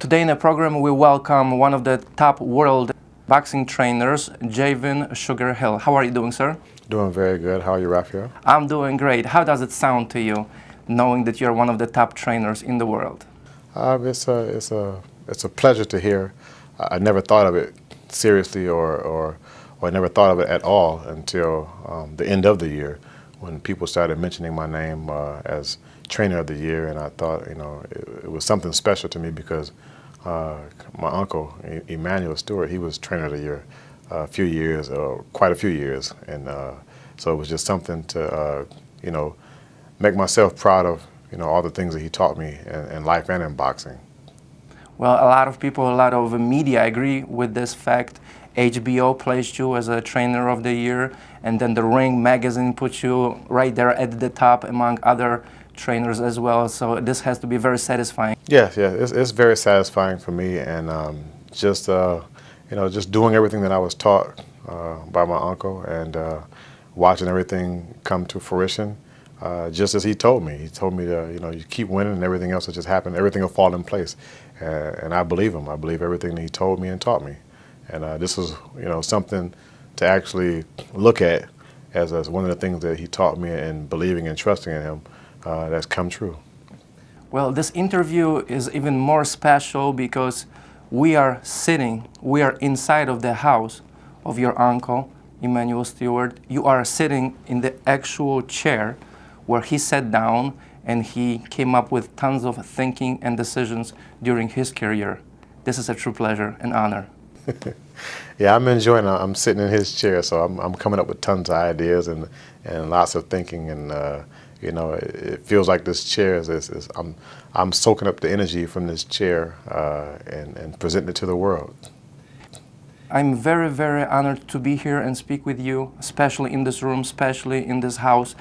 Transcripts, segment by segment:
Today in the program we welcome one of the top world boxing trainers, Javen Sugar Hill. How are you doing, sir? Doing very good. How are you, Rafael? I'm doing great. How does it sound to you, knowing that you're one of the top trainers in the world? It's a pleasure to hear. I never thought of it seriously, or I never thought of it at all until the end of the year, when people started mentioning my name as Trainer of the Year, and I thought, it was something special to me because my uncle, Emmanuel Stewart, he was Trainer of the Year quite a few years, and so it was just something to, make myself proud of, all the things that he taught me in life and in boxing. Well, a lot of people, a lot of media agree with this fact. HBO placed you as a Trainer of the Year, and then the Ring magazine put you right there at the top among other trainers as well. So this has to be very satisfying. Yeah, it's very satisfying for me, and just doing everything that I was taught by my uncle, and watching everything come to fruition, just as he told me. He told me to, you keep winning, and everything else will just happen. Everything will fall in place, and I believe him. I believe everything that he told me and taught me, and this was, something to actually look at as one of the things that he taught me, and believing and trusting in him, that's come true. Well, this interview is even more special because we are inside of the house of your uncle, Emmanuel Stewart. You are sitting in the actual chair where he sat down and he came up with tons of thinking and decisions during his career. This is a true pleasure and honor. Yeah, I'm enjoying it. I'm sitting in his chair, so I'm coming up with tons of ideas and lots of thinking, and it feels like this chair is I'm soaking up the energy from this chair and presenting it to the world. I'm very, very honored to be here and speak with you, especially in this room, especially in this house.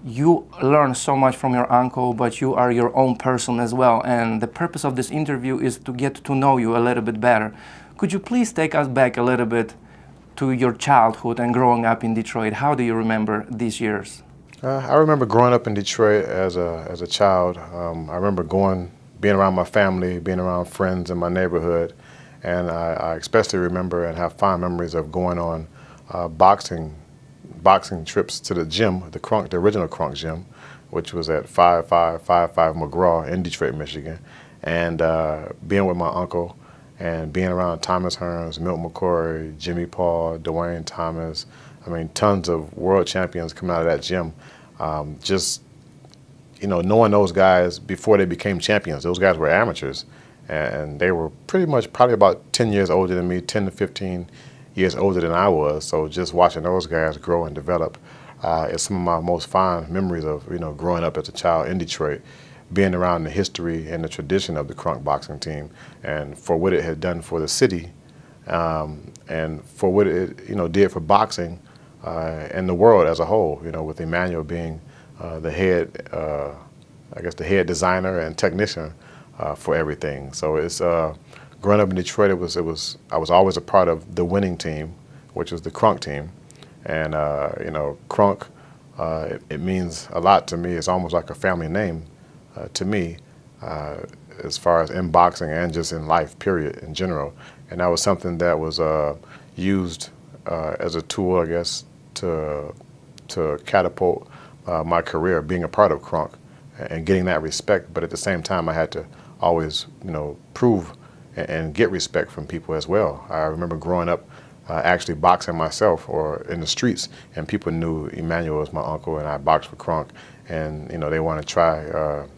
You learn so much from your uncle, but you are your own person as well. And the purpose of this interview is to get to know you a little bit better. Could you please take us back a little bit to your childhood and growing up in Detroit? How do you remember these years? I remember growing up in Detroit as a child. I remember being around my family, being around friends in my neighborhood, and I especially remember and have fond memories of going on boxing trips to the gym, the original Crunk gym, which was at 5555 McGraw in Detroit, Michigan, and being with my uncle and being around Thomas Hearns, Milt McCory, Jimmy Paul, Dwayne Thomas. I mean, tons of world champions coming out of that gym. Knowing those guys before they became champions. Those guys were amateurs, and they were probably about 10 years older than me, 10 to 15 years older than I was. So just watching those guys grow and develop is some of my most fond memories of, growing up as a child in Detroit, being around the history and the tradition of the Crunk boxing team, and for what it had done for the city, and for what it did for boxing and the world as a whole. With Emmanuel being the head designer and technician for everything. So it's growing up in Detroit. I was always a part of the winning team, which was the Crunk team, and Crunk. It means a lot to me. It's almost like a family name to me, as far as in boxing and just in life, period, in general. And that was something that was used as a tool, I guess, to catapult my career, being a part of Crunk and getting that respect. But at the same time, I had to always, prove and get respect from people as well. I remember growing up actually boxing myself or in the streets, and people knew Emmanuel was my uncle, and I boxed for Crunk, and they want to try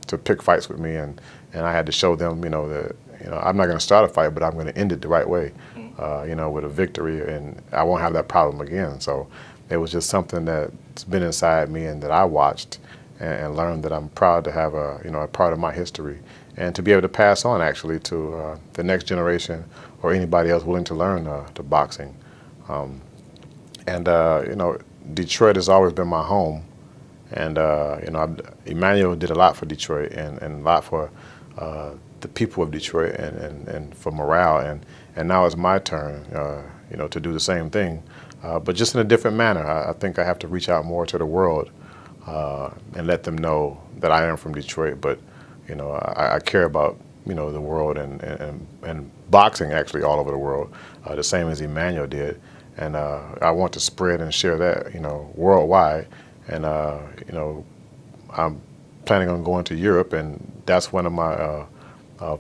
to pick fights with me, and I had to show them, that I'm not going to start a fight, but I'm going to end it the right way, with a victory, and I won't have that problem again. So it was just something that's been inside me, and that I watched and learned, that I'm proud to have a part of my history, and to be able to pass on actually to the next generation or anybody else willing to learn the boxing. Detroit has always been my home, and Emmanuel did a lot for Detroit and a lot for the people of Detroit and for morale, and now it's my turn, to do the same thing, but just in a different manner. I think I have to reach out more to the world and let them know that I am from Detroit, but I care about the world and boxing actually all over the world, the same as Emmanuel did. And I want to spread and share that, worldwide. And I'm planning on going to Europe, and that's one of my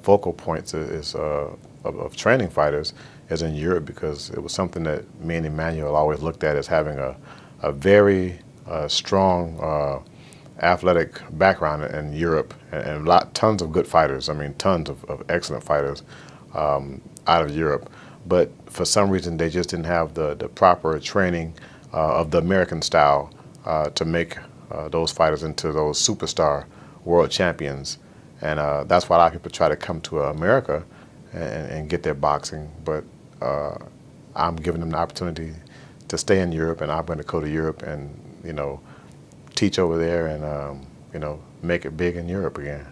focal points of training fighters is in Europe, because it was something that me and Emmanuel always looked at as having a very strong athletic background in Europe, and tons of good fighters. I mean, tons of excellent fighters out of Europe. But for some reason, they just didn't have the proper training of the American style to make those fighters into those superstar world champions. And that's why a lot of people try to come to America and get their boxing. But I'm giving them the opportunity to stay in Europe, and I'm going to go to Europe and teach over there and make it big in Europe again.